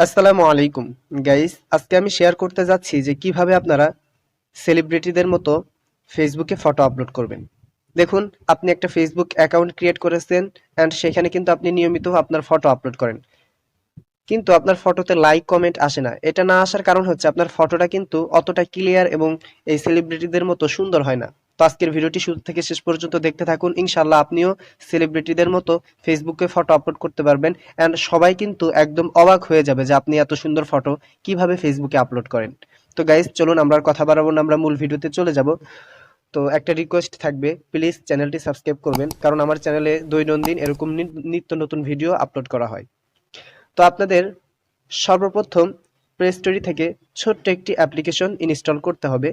আসসালামু আলাইকুম গাইস, আজকে আমি শেয়ার করতে যাচ্ছি যে কিভাবে আপনারা সেলিব্রিটিদের মতো ফেসবুকে ফটো আপলোড করবেন। দেখুন, আপনি একটা ফেসবুক অ্যাকাউন্ট ক্রিয়েট করেছেন অ্যান্ড সেখানে কিন্তু আপনি নিয়মিত আপনার ফটো আপলোড করেন, কিন্তু আপনার ফটোতে লাইক কমেন্ট আসে না। এটা না আসার কারণ হচ্ছে আপনার ফটোটা কিন্তু অতটা ক্লিয়ার এবং এই সেলিব্রিটিদের মতো সুন্দর হয় না। তো আজকের ভিডিওটি শুরু থেকে শেষ পর্যন্ত দেখতে থাকুন, ইনশাল্লাহ আপনিও সেলিব্রিটিদের মতো ফেসবুকে ফটো আপলোড করতে পারবেন অ্যান্ড সবাই কিন্তু একদম অবাক হয়ে যাবে যে আপনি এত সুন্দর ফটো কিভাবে ফেসবুকে আপলোড করেন। তো গাইজ, চলুন আমরা আর কথা বাড়াবো না, আমরা মূল ভিডিওতে চলে যাব। তো একটা রিকোয়েস্ট থাকবে, প্লিজ চ্যানেলটি সাবস্ক্রাইব করবেন, কারণ আমার চ্যানেলে দৈনন্দিন এরকম নিত্য নতুন ভিডিও আপলোড করা হয়। তো আপনাদের সর্বপ্রথম প্লে স্টোরি থেকে ছোট্ট একটি অ্যাপ্লিকেশন ইনস্টল করতে হবে।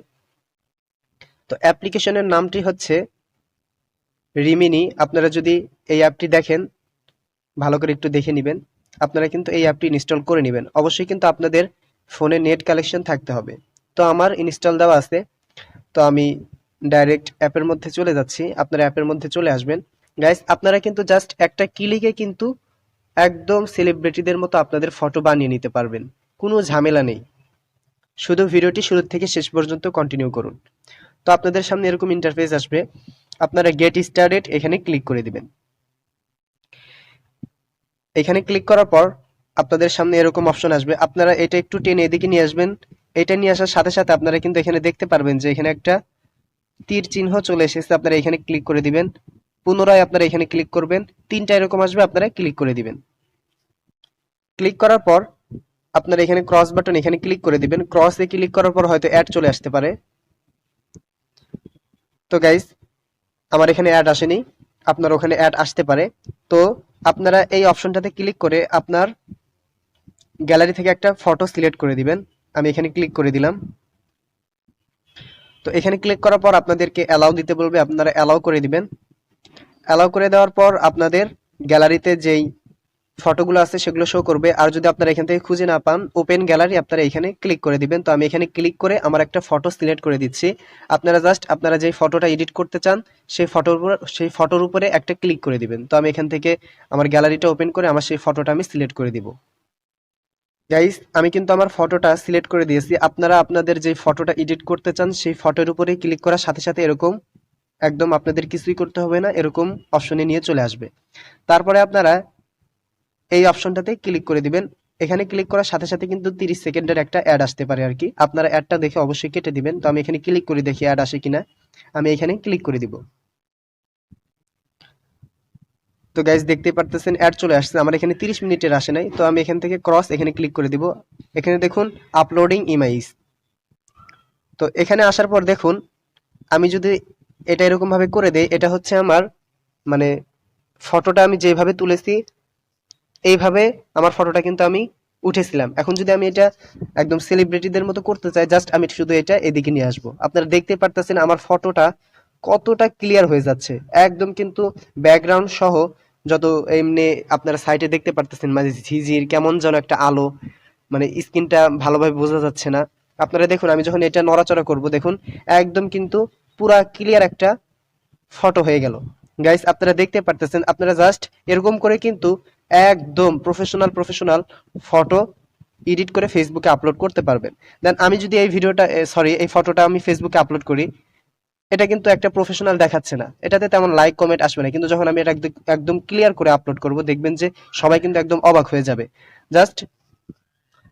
তো অ্যাপ্লিকেশনের নামটি হচ্ছে রিমিনি। আপনারা যদি এই অ্যাপটি দেখেন, ভালো করে একটু দেখে নেবেন। আপনারা কিন্তু এই অ্যাপটি ইনস্টল করে নেবেন। অবশ্যই কিন্তু আপনাদের ফোনে নেট কানেকশন থাকতে হবে। তো আমার ইনস্টল দেওয়া আছে, তো আমি ডাইরেক্ট অ্যাপের মধ্যে চলে যাচ্ছি। আপনারা অ্যাপের মধ্যে চলে আসবেন। গাইস, আপনারা কিন্তু জাস্ট একটা ক্লিকে কিন্তু একদম সেলিব্রিটিদের মতো আপনাদের ফটো বানিয়ে নিতে পারবেন, কোনো ঝামেলা নেই। শুধু ভিডিওটি শুরু থেকে শেষ পর্যন্ত কন্টিনিউ করুন। তো আপনাদের সামনে এরকম ইন্টারফেস আসবে, আপনারা গেট স্টার্টেড এখানে ক্লিক করে দিবেন। এখানে ক্লিক করার পর আপনাদের সামনে এরকম অপশন আসবে, আপনারা এটা একটু টেনে এদিকে নিয়ে আসবেন। এটা নিয়ে আসার সাথে সাথে আপনারা কিন্তু এখানে দেখতে পারবেন যে এখানে একটা তীর চিহ্ন চলে এসেছে, আপনারা এখানে ক্লিক করে দিবেন। পুনরায় আপনারা এখানে ক্লিক করবেন, তিনটা এরকম আসবে, আপনারা ক্লিক করে দিবেন। ক্লিক করার পর আপনারা এখানে ক্রস বাটন এখানে ক্লিক করে দিবেন। ক্রসে ক্লিক করার পর হয়তো অ্যাড চলে আসতে পারে। তো গাইস, আমার এখানে অ্যাড আসেনি, আপনার ওখানে অ্যাড আসতে পারে। তো আপনারা এই অপশনটাতে ক্লিক করে আপনার গ্যালারি থেকে একটা ফটো সিলেক্ট করে দিবেন। আমি এখানে ক্লিক করে দিলাম। তো এখানে ক্লিক করার পর আপনাদেরকে অ্যালাউ দিতে বলবে, আপনারা অ্যালাউ করে দিবেন। অ্যালাউ করে দেওয়ার পর আপনাদের গ্যালারিতে যেই ফটোগুলো আছে সেগুলো শো করবে। আর যদি আপনারা এখান থেকে খুঁজে না পান, ওপেন গ্যালারি আপনারা এখানে ক্লিক করে দিবেন। তো আমি এখানে ক্লিক করে আমার একটা ফটো সিলেক্ট করে দিচ্ছি। আপনারা জাস্ট আপনারা যেই ফটোটা এডিট করতে চান সেই ফটোর উপরে একটা ক্লিক করে দিবেন। তো আমি এখান থেকে আমার গ্যালারিটা ওপেন করে আমার সেই ফটোটা আমি সিলেক্ট করে দিব। গাইস, আমি কিন্তু আমার ফটোটা সিলেক্ট করে দিয়েছি। আপনারা আপনাদের যে ফটোটা এডিট করতে চান সেই ফটোর উপরে ক্লিক করার সাথে সাথে এরকম একদম আপনাদের কিছুই করতে হবে না, এরকম অপশনে নিয়ে চলে আসবে। তারপরে আপনারা এই অপশনটাতে ক্লিক করে দিবেন। এখানে ক্লিক করার সাথে সাথে কিন্তু 30 সেকেন্ডের একটা অ্যাড আসতে পারে আর কি, আপনারা অ্যাডটা দেখে অবশ্যই কেটে দিবেন। তো আমি এখানে ক্লিক করে দেখি অ্যাড আসে কিনা, আমি এখানে ক্লিক করে দিব। তো গাইজ, দেখতেই পারতেছেন অ্যাড চলে আসছে। আমার এখানে 30 মিনিটের আসে নাই, তো আমি এখান থেকে ক্রস এখানে ক্লিক করে দিব। এখানে দেখুন আপলোডিং ইমেজ। তো এখানে আসার পর দেখুন, আমি যদি এটা এরকম ভাবে করে দেই, এটা হচ্ছে আমার মানে ফটোটা আমি যেভাবে তুলেছি এইভাবে আমার ফটোটা কিন্তু আমি উঠেছিলাম। এখন যদি আমি এটা একদম সেলিব্রিটিদের মতো করতে চাই, জাস্ট আমি শুধু এটা এদিকে নিয়ে আসবো। আপনারা দেখতে পারতেছেন আমার ফটোটা কতটা ক্লিয়ার হয়ে যাচ্ছে, একদম কিন্তু ব্যাকগ্রাউন্ড সহ যত এমনি আপনারা সাইটে দেখতে পারতেছেন মানে ঝিঝির কেমন যেন একটা আলো, মানে স্ক্রিনটা ভালোভাবে বোঝা যাচ্ছে না। আপনারা দেখুন, আমি যখন এটা নড়াচড়া করব দেখুন একদম কিন্তু পুরা ক্লিয়ার একটা ফটো হয়ে গেল। গাইস, আপনারা দেখতে পারতেছেন, আপনারা জাস্ট এরকম করে কিন্তু একদম প্রফেশনাল প্রফেশনাল ফটো এডিট করে ফেসবুকে আপলোড করতে পারবেন। দেন আমি যদি এই ভিডিওটা এই ফটোটা আমি ফেসবুকে আপলোড করি, এটা কিন্তু একটা প্রফেশনাল দেখাচ্ছে না, এটাতে তেমন লাইক কমেন্ট আসবে না। কিন্তু যখন আমি এটা একদম ক্লিয়ার করে আপলোড করব, দেখবেন যে সবাই কিন্তু একদম অবাক হয়ে যাবে। জাস্ট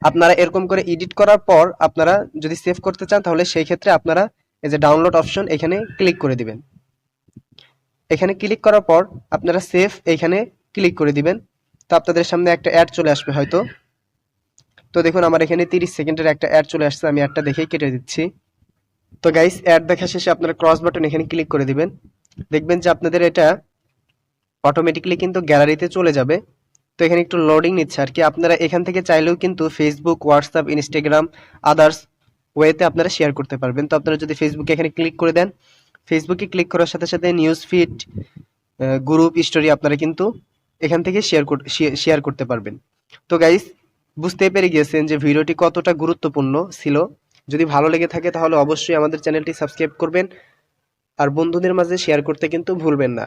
আপনারা এরকম করে এডিট করার পর আপনারা যদি সেভ করতে চান, তাহলে সেই ক্ষেত্রে আপনারা এই যে ডাউনলোড অপশন এখানে ক্লিক করে দিবেন। এখানে ক্লিক করার পর আপনারা সেভ এখানে ক্লিক করে দিবেন। তো আপনাদের সামনে একটা অ্যাড চলে আসবে হয়তো। তো দেখুন, আমার এখানে 30 সেকেন্ডের একটা অ্যাড চলে আসছে, আমি অ্যাডটা দেখেই কেটে দিচ্ছি। তো গাইস, অ্যাড দেখা শেষে আপনারা ক্রস বাটন এখানে ক্লিক করে দিবেন। দেখবেন যে আপনাদের এটা অটোমেটিক্যালি কিন্তু গ্যালারিতে চলে যাবে। তো এখানে একটু লোডিং নিচ্ছে আর কি। আপনারা এখান থেকে চাইলেও কিন্তু ফেসবুক, হোয়াটসঅ্যাপ, ইনস্টাগ্রাম, আদার্স ওয়েতে আপনারা শেয়ার করতে পারবেন। তো আপনারা যদি ফেসবুকে এখানে ক্লিক করে দেন, ফেসবুকে ক্লিক করার সাথে সাথে নিউজ ফিড, গ্রুপ, স্টোরি আপনারা কিন্তু এখান থেকে শেয়ার করতে পারবেন। তো গাইস, বুঝতেই পেরে গিয়েছেন যে ভিডিওটি কতটা গুরুত্বপূর্ণ ছিল। যদি ভালো লেগে থাকে তাহলে অবশ্যই আমাদের চ্যানেলটি সাবস্ক্রাইব করবেন আর বন্ধুদের মাঝে শেয়ার করতে কিন্তু ভুলবেন না।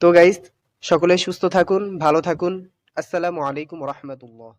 তো গাইস, সকলেই সুস্থ থাকুন, ভালো থাকুন। আসসালামু আলাইকুম রহমতুল্লাহ।